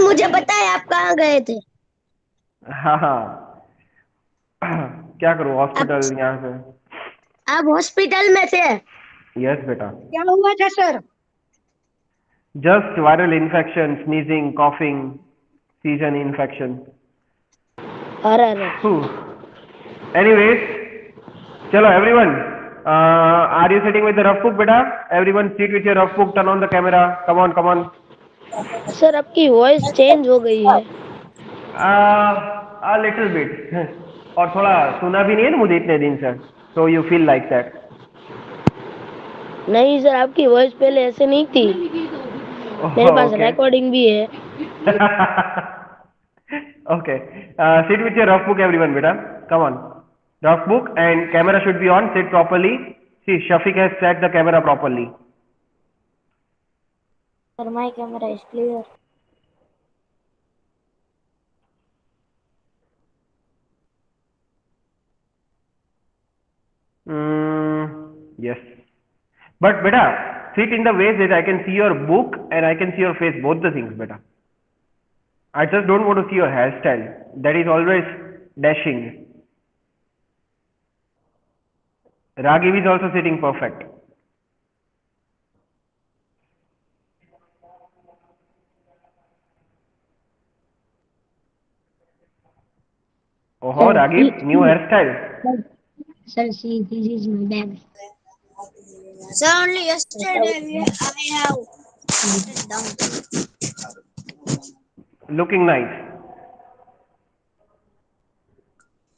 मुझे पता है आप कहाँ गए थे। हाँ हाँ। क्या करूँ, आप हॉस्पिटल यहाँ से। आप हॉस्पिटल में थे। यस बेटा। क्या हुआ था sir? Just viral infection, sneezing, coughing, season infection. अरे अरे। एनीवेज, चलो everyone, are you sitting with the rough book बेटा? Everyone seat with your rough book, turn on the camera, come on come on. Sir आपकी voice change हो गई है। A little bit. और थोड़ा सुना भी नहीं है ना मुझे इतने दिन से, so you feel like that. नहीं सर, आपकी वॉइस पहले ऐसे नहीं थी। मेरे पास ओके। रिकॉर्डिंग भी है। Okay. Sit with your rough book, everyone, beta. Come on. Rough book and camera should be on. Sit properly. See, Shafiq has set the camera properly. Sir my camera is clear. Yes. But beta, sit in the way that I can see your book and I can see your face. Both the things, beta. I just don't want to see your hairstyle. That is always dashing. Raghiv is also sitting perfect. Oh, sir Raghiv, new hairstyle. Sir see this is my bag. Sir, only yesterday I have done. Looking nice.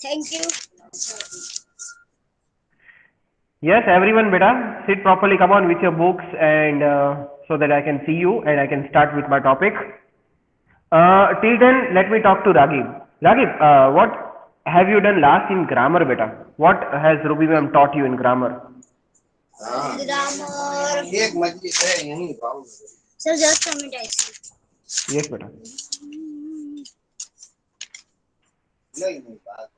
Thank you. Yes, everyone, beta, sit properly. Come on with your books and so that I can see you and I can start with my topic. Till then, let me talk to Raghib. Raghib, what have you done last in grammar, beta? What has Ruby ma'am taught you in grammar? Grammar एक मजलिस है यहीं पाऊँ। Sir just minute ऐसे। Yes, beta. नहीं नहीं बात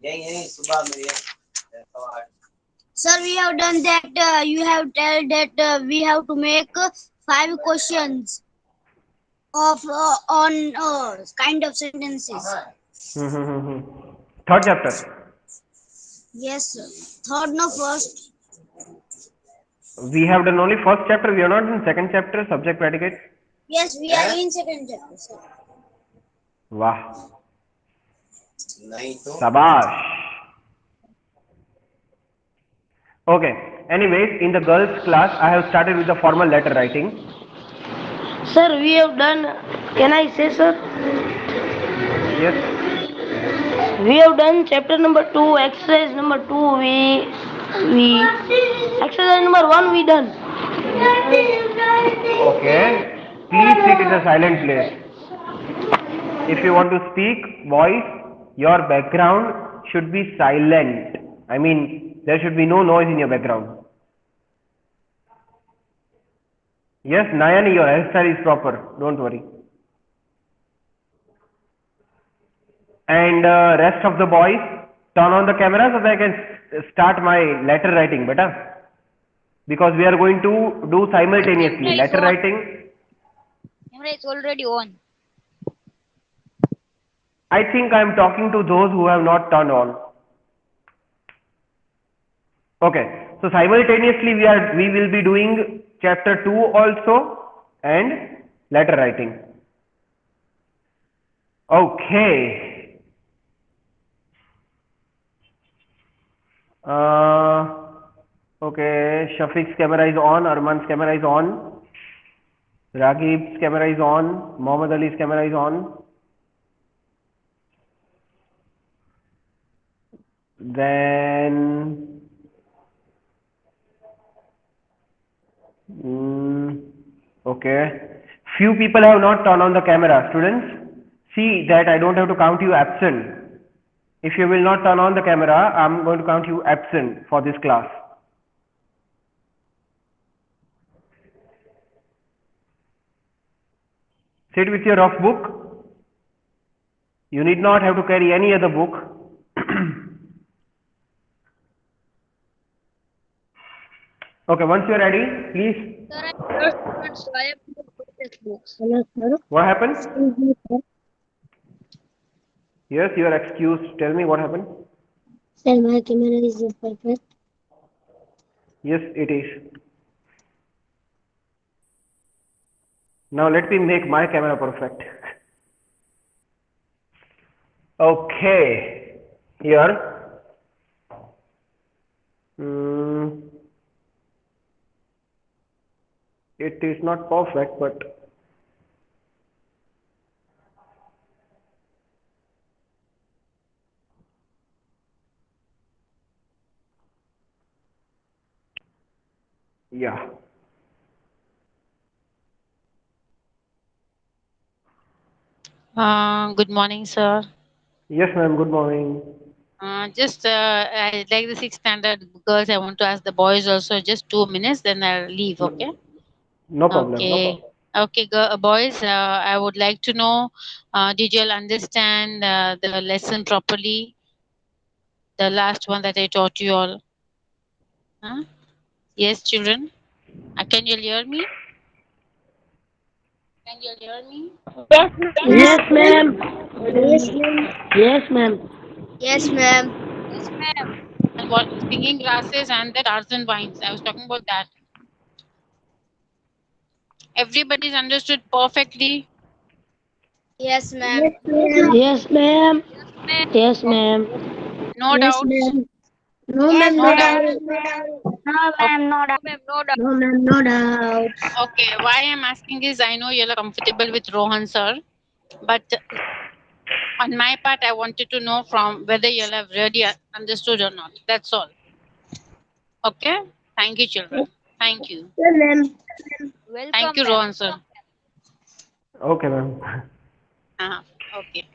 यहीं यहीं सुबह में ये सवाल। Sir, we have done that. You have told that we have to make 5 questions of on kind of sentences. Third chapter. Yes, sir. Third, no first. We have done only first chapter. We are not in second chapter, subject predicate. Yes, we are in second chapter, sir. Wow. नहीं तो Sabash. Okay. Anyways, in the girls class, I have started with the formal letter writing. Sir, we have done. Can I say, sir? Yes. We have done chapter number 2, exercise number 2. We exercise number 1 we done. Okay. Please sit in a silent place. If you want to speak, boys, your background should be silent. I mean, there should be no noise in your background. Yes, Nayani, your hairstyle is proper. Don't worry. And rest of the boys, turn on the camera so that I can start my letter writing, beta. Because we are going to do simultaneously Camera is letter on. writing. Camera is already on. I think I am talking to those who have not turned on. Okay, so simultaneously we will be doing chapter 2 also and letter writing. Okay. Okay, Shafiq's camera is on, Arman's camera is on, Raghib's camera is on, Mohammad Ali's camera is on. Then okay. Few people have not turned on the camera. Students, see that I don't have to count you absent. If you will not turn on the camera, I'm going to count you absent for this class. Sit with your rough book. You need not have to carry any other book. Okay, once you are ready, please. Sir, I'm first student, so I have to. Hello, sir. What happened? Excuse me, sir. Yes, you are excused. Tell me what happened. Sir, my camera is perfect. Yes, it is. Now let me make my camera perfect. Okay. Here. Mm, it is not perfect, but yeah. Good morning, sir. Yes, ma'am. Good morning. I like the sixth standard girls. I want to ask the boys also just 2 minutes, then I'll leave. Okay. No, no problem. Okay. Okay, boys. I would like to know. Did you all understand the lesson properly? The last one that I taught you all. Huh? Yes, children. Can you hear me? Can you hear me? Yes, Yes, ma'am. yes, ma'am. Yes, ma'am. Yes, ma'am. Yes, ma'am. And what singing classes and the arts and wines. I was talking about that. Everybody's understood perfectly. Yes, ma'am. Yes, ma'am. Yes, ma'am. Yes, ma'am. No Yes, doubts. ma'am. No, Yes, ma'am. No No doubt. ma'am. doubt. No, ma'am. No doubt. No, ma'am. No doubts. Okay, why I'm asking is I know you're comfortable with Rohan sir, but on my part, I wanted to know from whether you'll have really understood or not. That's all. Okay? Thank you, children. Thank you. Yes, ma'am. Thank you, Rohan sir. Okay, ma'am. Okay.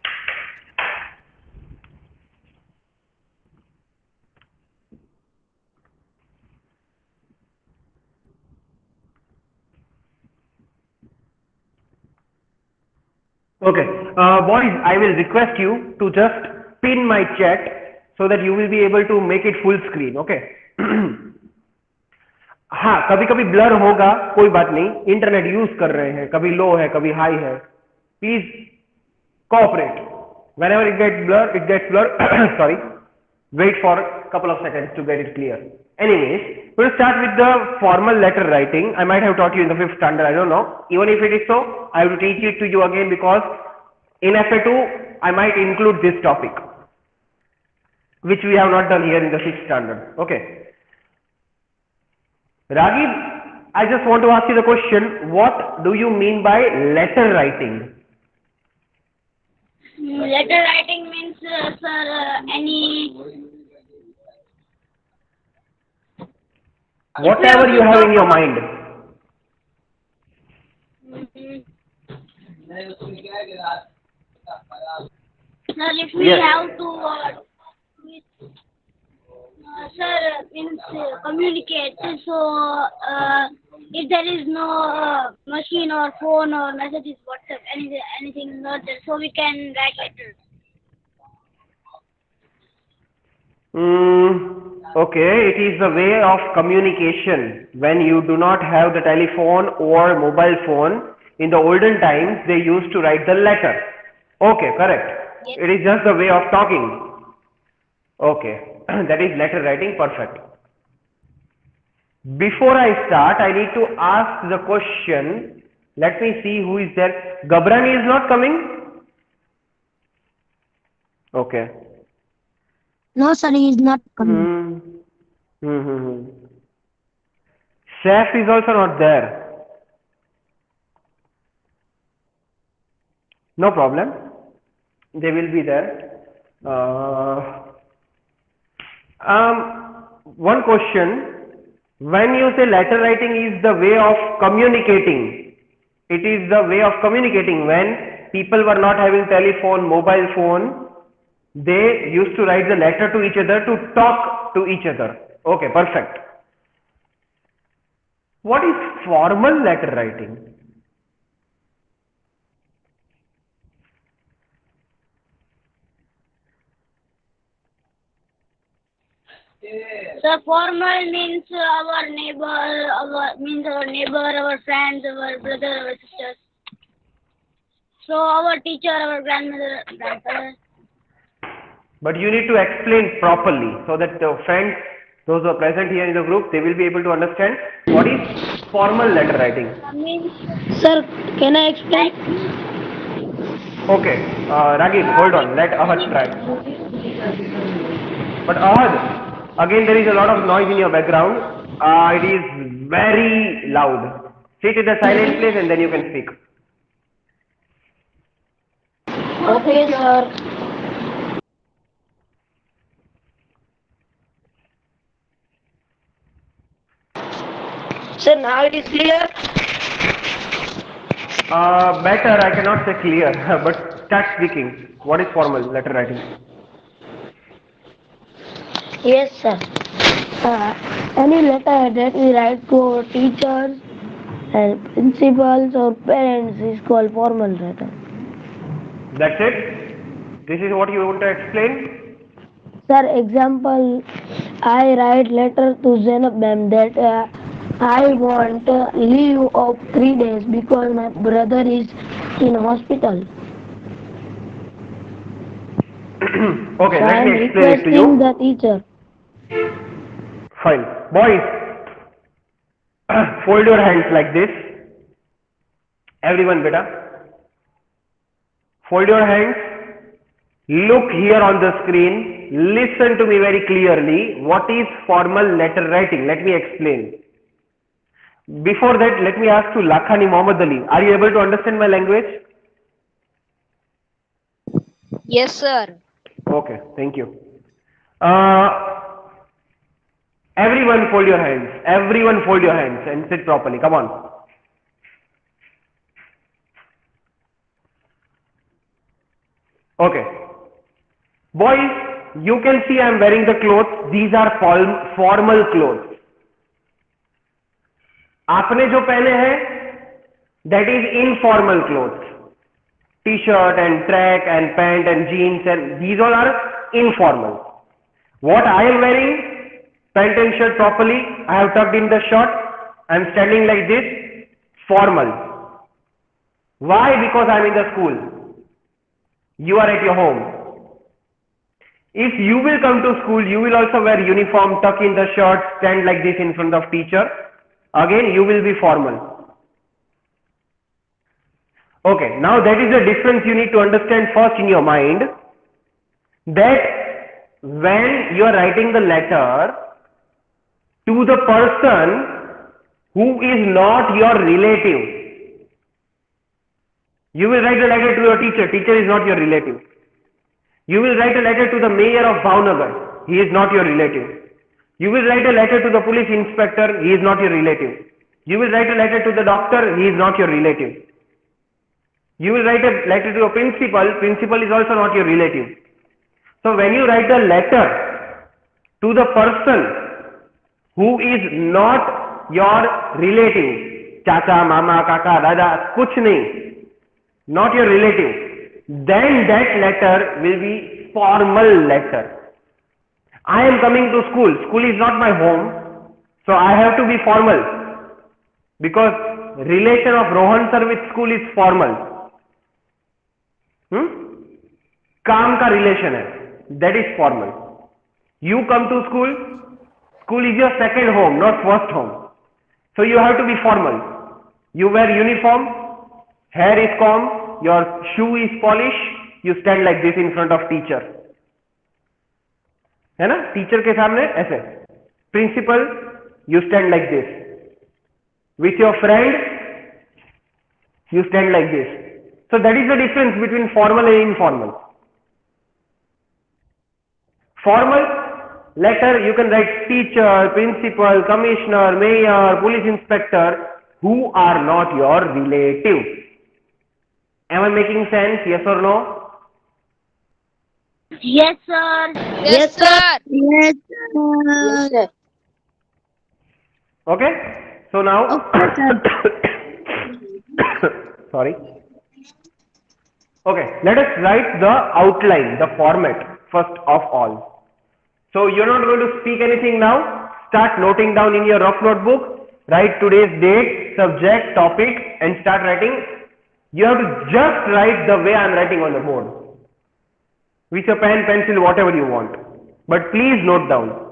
Okay. Boys, I will request you to just pin my chat so that you will be able to make it full screen. Okay. हाँ, कभी कभी blur होगा, कोई बात नहीं, internet use कर रहे हैं, कभी लो है कभी हाई है, please cooperate. Whenever it gets blur, sorry, wait for a couple of seconds to get it clear. Anyways, we'll start with the formal letter writing. I might have taught you in the 5th standard, I don't know. Even if it is so, I will teach it to you again because in FA2 I might include this topic, which we have not done here in the 6th standard. Okay. Ragib, I just want to ask you the question, what do you mean by letter writing? Letter writing means, sir, any. Whatever you have in your mind. Sir, if we Yes. have to, sir, means communicate. So, if there is no machine or phone or messages, WhatsApp, anything not there, so we can write letters. Okay, it is the way of communication. When you do not have the telephone or mobile phone, in the olden times they used to write the letter. Okay, correct. It is just the way of talking. Okay, that is letter writing, perfect. Before I start, I need to ask the question. Let me see who is there. Gabrani is not coming? Okay. No, sir, he is not coming. Hmm. Chef is also not there. No problem. They will be there. One question. When you say letter writing is the way of communicating, it is the way of communicating. When people were not having telephone, mobile phone, they used to write the letter to each other to talk to each other. Okay, perfect. What is formal letter writing? So formal means our neighbor, our friends, our brother, our sisters. So our teacher, our grandmother, grandfather. But you need to explain properly so that the friends, those who are present here in the group, they will be able to understand what is formal letter writing. Sir, can I explain? Okay, Ragib, hold on. Let Ahad try. But Ahad, again there is a lot of noise in your background. It is very loud. Sit in a silent place and then you can speak. Okay, sir. Sir, now it is clear. Better, I cannot say clear, but start speaking. What is formal letter writing? Yes, sir. Any letter that we write to our teachers and principals or parents is called formal letter. That's it? This is what you want to explain? Sir, example, I write letter to Zainab ma'am that I want leave of 3 days because my brother is in hospital. Okay, So I let am me explain it to requesting the you. teacher. Fine. Boys, fold your hands like this. Everyone, beta. Fold your hands. Look here on the screen. Listen to me very clearly. What is formal letter writing? Let me explain. Before that, let me ask to Lakhani Mohammad Ali. Are you able to understand my language? Yes, sir. Okay, thank you. Everyone fold your hands. Everyone fold your hands and sit properly. Come on. Okay. Boys, you can see I am wearing the clothes. These are formal clothes. आपने जो पहने हैं, that is informal clothes. T-shirt and track and pant and jeans and these all are informal. What I am wearing, pant and shirt properly, I have tucked in the shirt, I am standing like this, formal. Why? Because I am in the school. You are at your home. If you will come to school, you will also wear uniform, tuck in the shirt, stand like this in front of teacher. Again, you will be formal. Okay, now that is the difference you need to understand first in your mind, that when you are writing the letter to the person who is not your relative, you will write a letter to your teacher, teacher is not your relative. You will write a letter to the mayor of Bhavnagar, he is not your relative. You will write a letter to the police inspector, he is not your relative. You will write a letter to the doctor, he is not your relative. You will write a letter to a principal, principal is also not your relative. So when you write a letter to the person who is not your relative, chacha, mama, kaka, dada, kuch nahi, not your relative, then that letter will be formal letter. I am coming to school, school is not my home, so I have to be formal because relation of Rohan sir with school is formal. काम का relation है, that is formal. You come to school, school is your second home, not first home. So you have to be formal. You wear uniform, hair is combed, your shoe is polished, you stand like this in front of teacher. है ना? Teacher के सामने ऐसे. Principal, you stand like this. With your friend, you stand like this. So that is the difference between formal and informal. Formal letter you can write teacher, principal, commissioner, mayor, police inspector who are not your relative. Am I making sense? Yes or no? Yes, sir. Yes, sir. Yes, Yes, sir. Okay. So now, sorry. Okay, let us write the outline, the format first of all. So you're not going to speak anything now. Start noting down in your rough notebook. Write today's date, subject, topic, and start writing. You have to just write the way I'm writing on the board. With your pen, pencil, whatever you want. But please note down.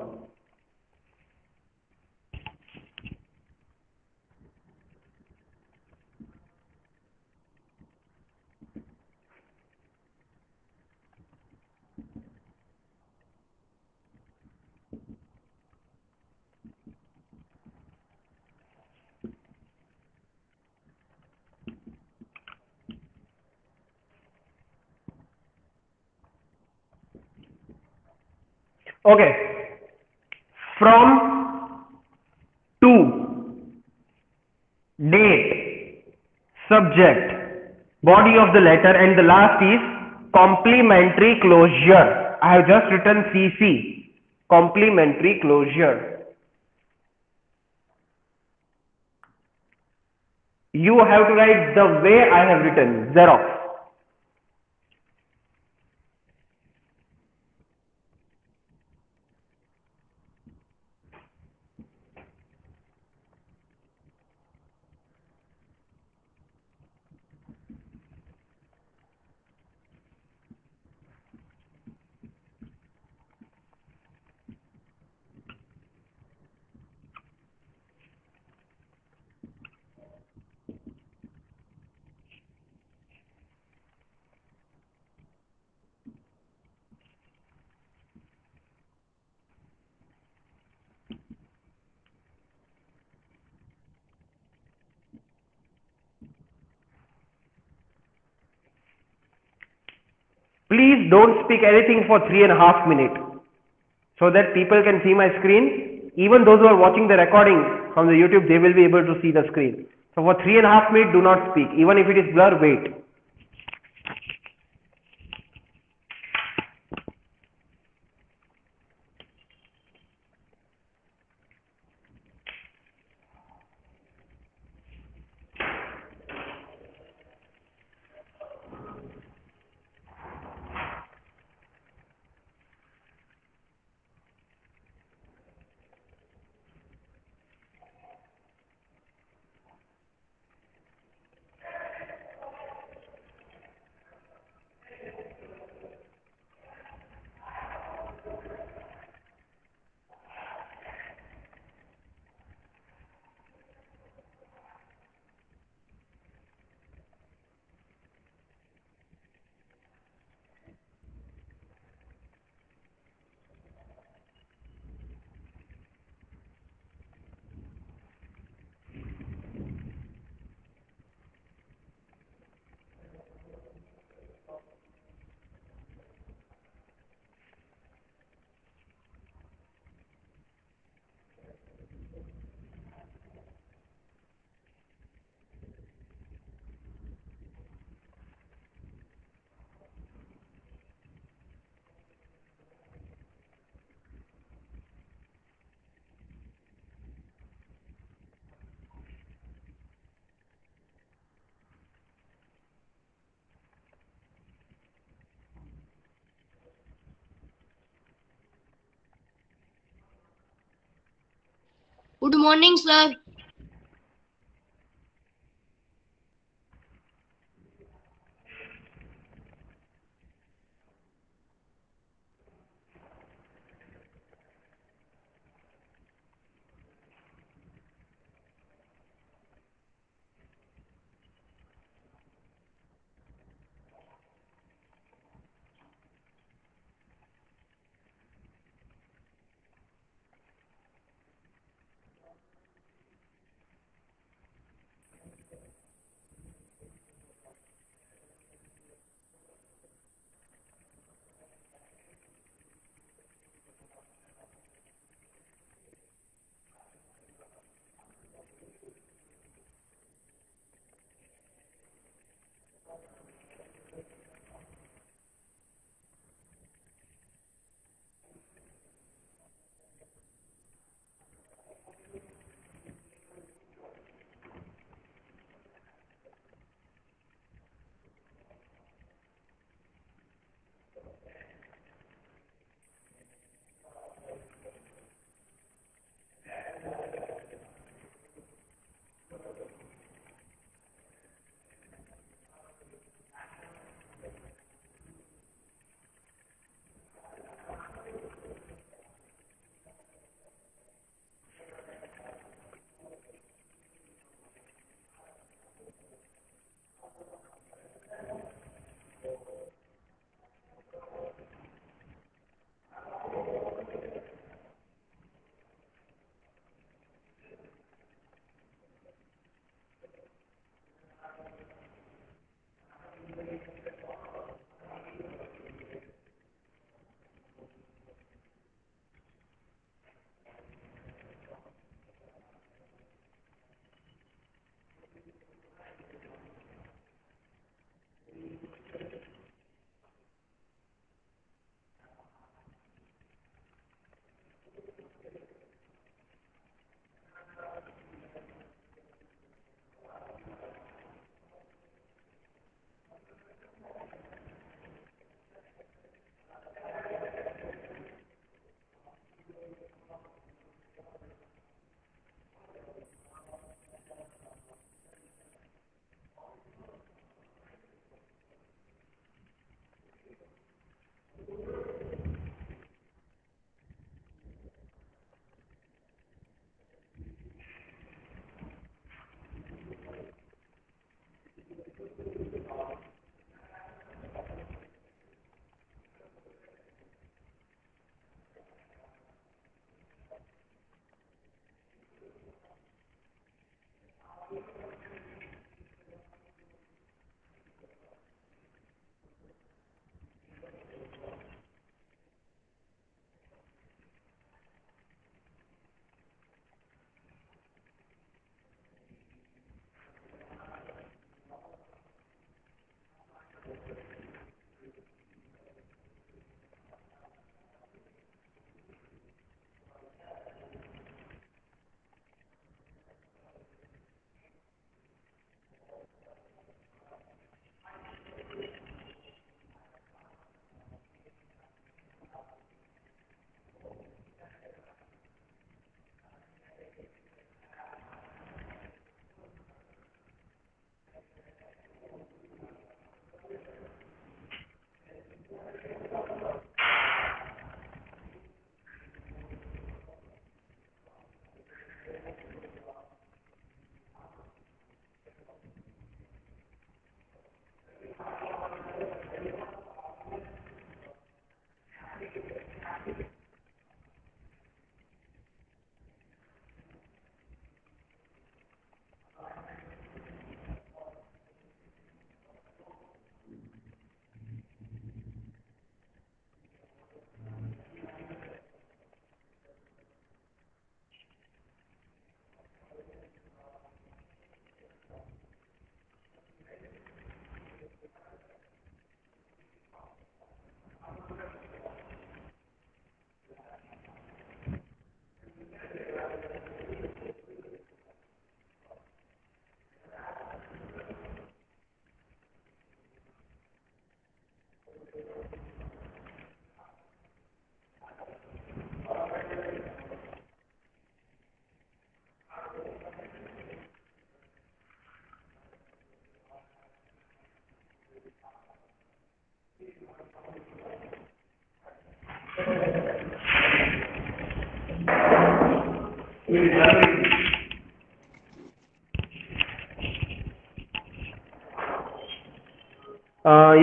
Okay. From, to, date, subject, body of the letter, and the last is complementary closure. I have just written CC, complementary closure. You have to write the way I have written, Xerox. Please don't speak anything for 3.5 minutes so that people can see my screen. Even those who are watching the recording from the YouTube, they will be able to see the screen. So for 3.5 minutes, do not speak. Even if it is blur, wait. Good morning, sir.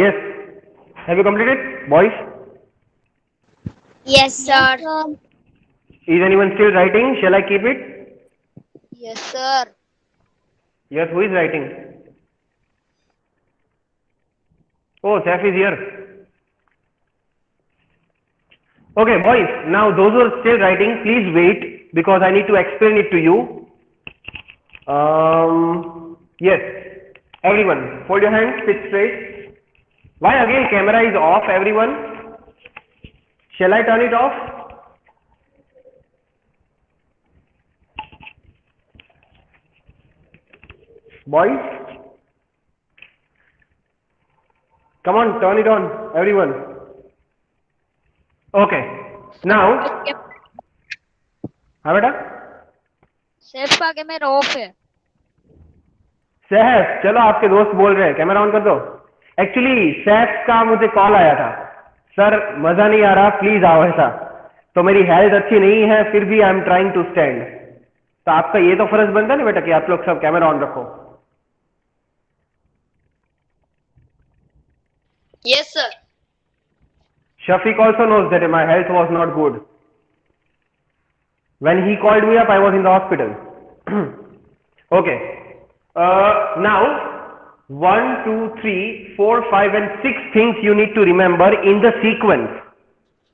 Yes. Have you completed, boys? Yes, sir. Is anyone still writing? Shall I keep it? Yes, sir. Yes, who is writing? Oh, Saif is here. Okay, boys, now those who are still writing, please wait because I need to explain it to you. Yes, everyone, hold your hands, sit straight. Why again camera is off, everyone? Shall I turn it off? Boys? Come on, turn it on, everyone. Okay, now, हाँ बेटा सैफ का camera off है. सैफ चलो आपके दोस्त बोल रहे हैं कैमरा ऑन कर दो. एक्चुअली सैफ का मुझे कॉल आया था, सर मजा नहीं आ रहा प्लीज आओ ऐसा. तो मेरी हेल्थ अच्छी नहीं है फिर भी I am trying to stand. तो आपका ये तो फर्ज बनता है ना बेटा कि आप लोग सब कैमरा ऑन रखो. Yes, sir. Shafiq also knows that my health was not good. When he called me up, I was in the hospital. Okay. Now, 1, 2, 3, 4, 5 and 6 things you need to remember in the sequence.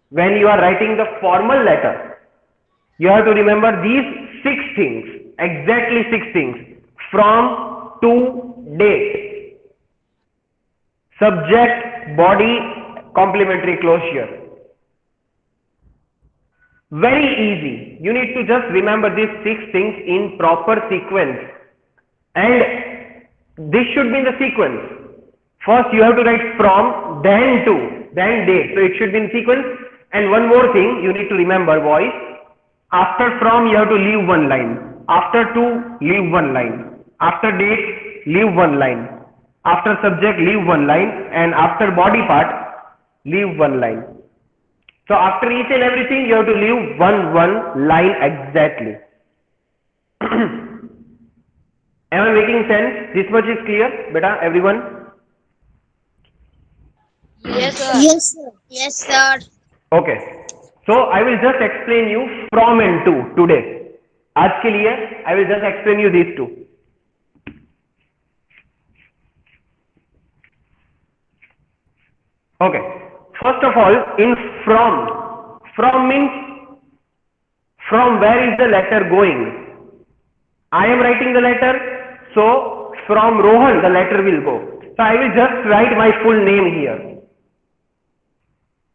When you are writing the formal letter, you have to remember these 6 things, exactly 6 things. From, to, date. Subject, body, complementary closure. Very easy. You need to just remember these 6 things in proper sequence. And this should be in the sequence. First you have to write from, then to, then date. So it should be in sequence. And one more thing you need to remember, boys. After from you have to leave one line. After to, leave one line. After date, leave one line. After subject, leave one line. And after body part, leave one line. So after each and everything you have to leave one line exactly. Am I making sense? This much is clear, beta, everyone? Yes, sir. Yes, sir. Yes, sir. Okay. So I will just explain you from and to today. आज के लिए I will just explain you these two. Okay. First of all, in from means from where is the letter going? I am writing the letter, so from Rohan the letter will go. So I will just write my full name here.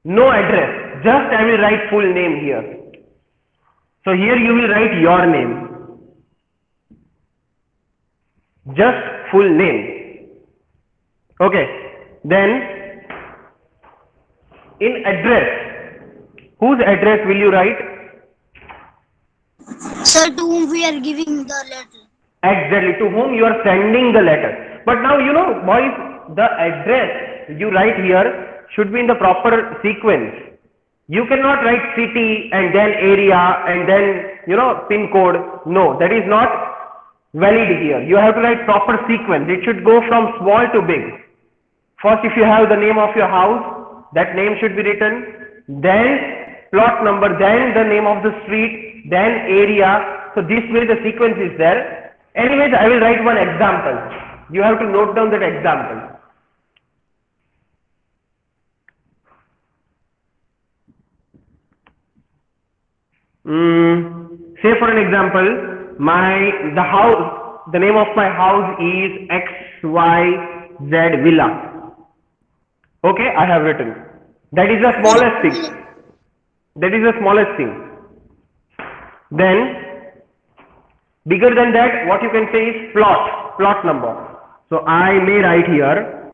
No address, just I will write full name here. So here you will write your name. Just full name. Okay. Then in address, whose address will you write? Sir, to whom we are giving the letter. Exactly, to whom you are sending the letter. But now you know, boys, the address you write here should be in the proper sequence. You cannot write city and then area and then pin code. No, that is not valid here. You have to write proper sequence. It should go from small to big. First, if you have the name of your house, that name should be written. Then plot number, then the name of the street, then area. So this way the sequence is there. Anyways, I will write one example. You have to note down that example. Say for an example, the name of my house is XYZ Villa. Okay, I have written. That is the smallest thing. That is the smallest thing. Then, bigger than that, what you can say is plot number. So I may write here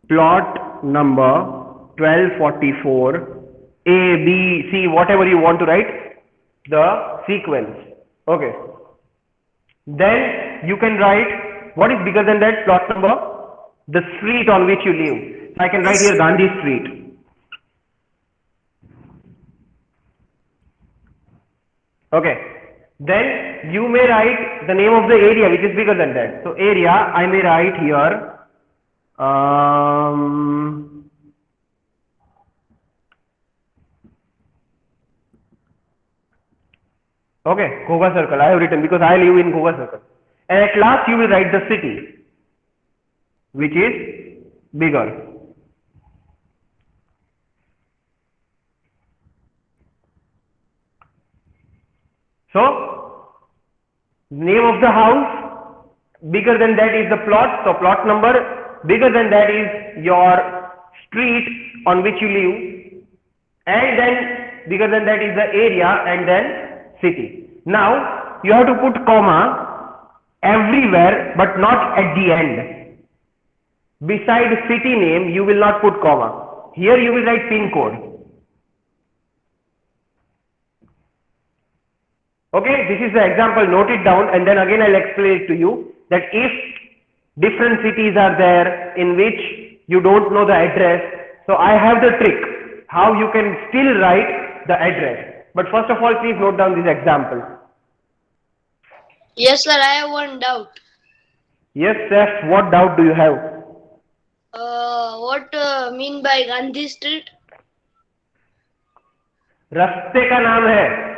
plot number 1244 A, B, C, whatever you want to write, the sequence. Okay. Then you can write what is bigger than that plot number? The street on which you live. I can write here Gandhi Street. Okay. Then you may write the name of the area which is bigger than that. So area I may write here okay, Goga Circle I have written because I live in Goga Circle. And at last you will write the city which is bigger. So name of the house, bigger than that is the plot, so plot number, bigger than that is your street on which you live, and then bigger than that is the area and then city. Now you have to put comma everywhere but not at the end. Beside city name you will not put comma. Here you will write pin code. Okay, this is the example, note it down and then again I'll explain it to you that if different cities are there in which you don't know the address, so I have the trick how you can still write the address. But first of all, please note down this example. Yes, sir. I have one doubt. Yes, Seth, what doubt do you have? What mean by Gandhi Street? रास्ते का नाम है.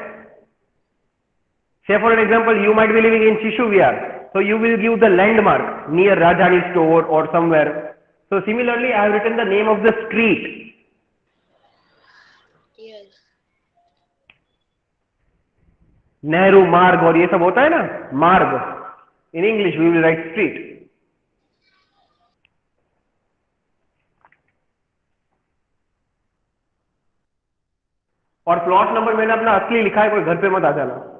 Say for an example, you might be living in Shishu Vihar, so you will give the landmark near Rajani store or somewhere. So similarly, I have written the name of the street. Yes. Nehru Marg और ये सब होता है ना, Marg. In English, we will write street. और plot number मैंने अपना असली लिखा है, कोई घर पे मत आ जाना.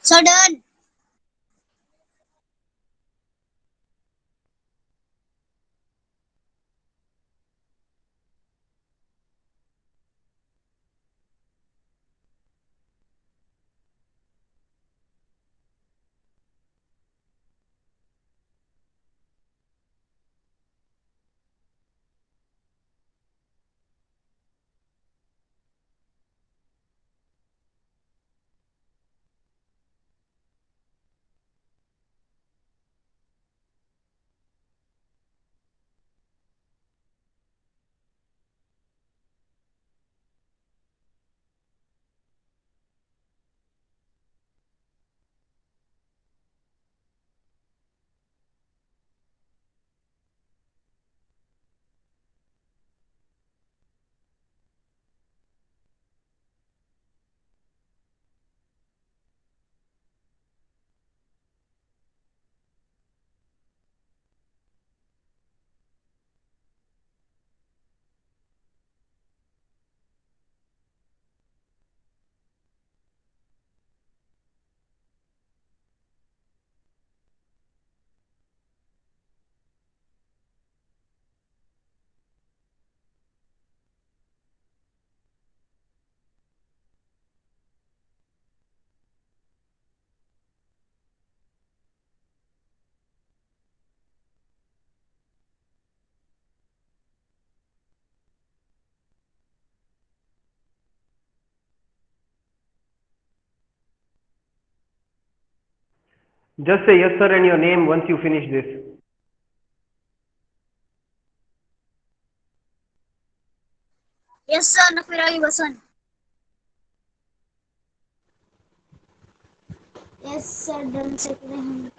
So done. Just say yes, sir, and your name once you finish this. Yes, sir. Nafirali Vasan. Yes, sir. Done second.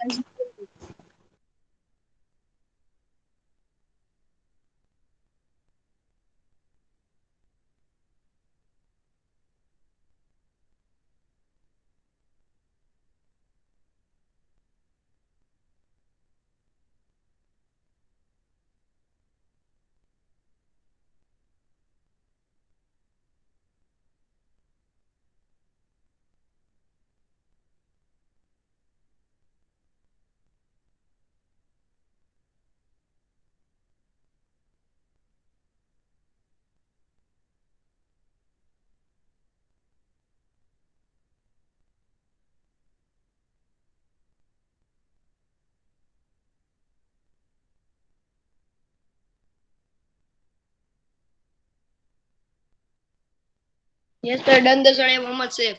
Yes, sir. Done the Sir Muhammad Saif.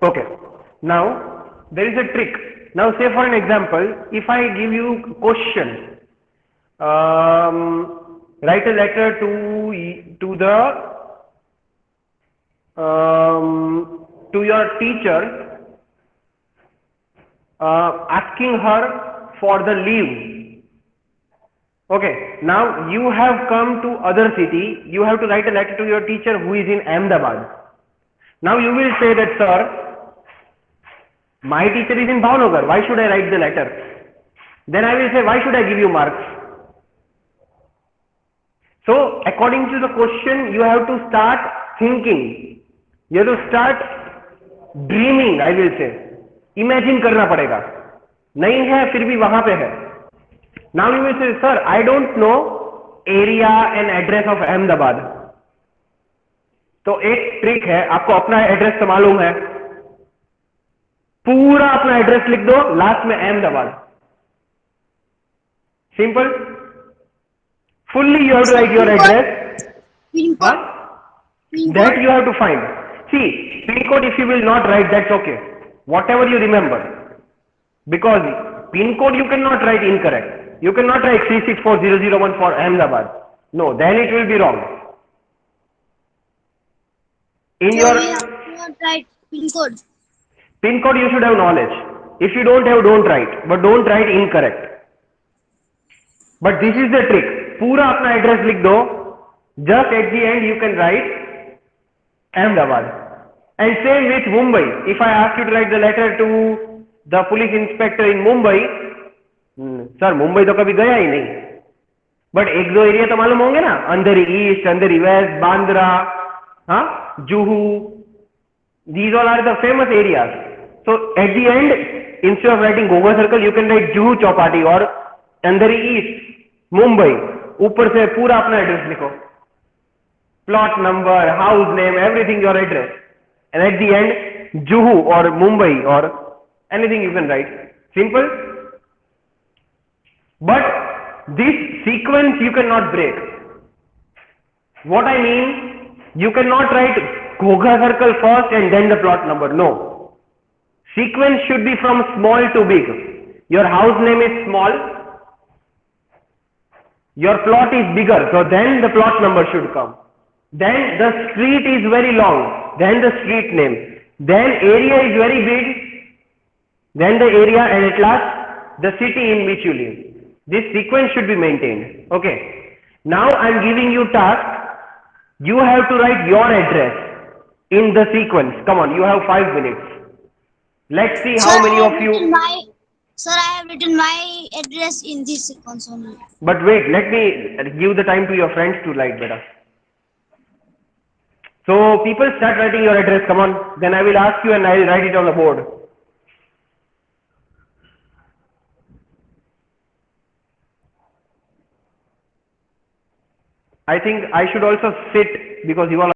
Okay. Now there is a trick. Now say for an example, if I give you question, write a letter to your teacher, asking her for the leave. Okay. Now you have come to other city. You have to write a letter to your teacher who is in Ahmedabad. Now you will say that, sir, my teacher is in Bhavnagar. Why should I write the letter? Then I will say, why should I give you marks? So according to the question, you have to start thinking. You have to start dreaming, I will say. Imagine करना पड़ेगा. नहीं है फिर भी वहां पे है. Now you will say, sir, I don't know area and address of Ahmedabad. तो एक ट्रिक है, आपको अपना एड्रेस तो मालूम है, पूरा अपना एड्रेस लिख दो, लास्ट में Ahmedabad. Simple. Fully you have to write your address. Pin Huh? code. Pin That code. you have to find. See, pin code if you will not write, that's okay. Whatever you remember. Because pin code you cannot write incorrect. You cannot write 364001 for Ahmedabad. No, then it will be wrong. In So your we have to not write pin code. pin code you should have knowledge. If you don't have, don't write. But don't write incorrect. But this is the trick. पूरा अपना address लिख दो. Just at the end you can write Ahmedabad. And same with Mumbai. If I ask you to write the letter to the police inspector in Mumbai, sir Mumbai तो कभी गया ही नहीं, but एक दो एरिया तो मालूम होंगे ना, अंधेरी ईस्ट, अंधेरी वेस्ट, बांद्रा, हाँ, Juhu. These all are the famous areas. So at the end, instead of writing Goga Circle, you can write Juhu Chowpatty or Andheri East, Mumbai. ऊपर से पूरा अपना एड्रेस लिखो, plot number, house name, everything your address, and at the end Juhu or Mumbai or anything you can write. Simple. But this sequence you cannot break. What I mean, you cannot write Goga Circle first and then the plot number. No. Sequence should be from small to big. Your house name is small. Your plot is bigger. So then the plot number should come. Then the street is very long. Then the street name. Then area is very big. Then the area, and at last the city in which you live. This sequence should be maintained. Okay. Now I am giving you task. You have to write your address in the sequence. Come on, you have 5 minutes. Let's see how many of you. Sir, I have written my address in this sequence only. But wait, let me give the time to your friends to write better. So people start writing your address. Come on. Then I will ask you and I will write it on the board. I think I should also sit because you all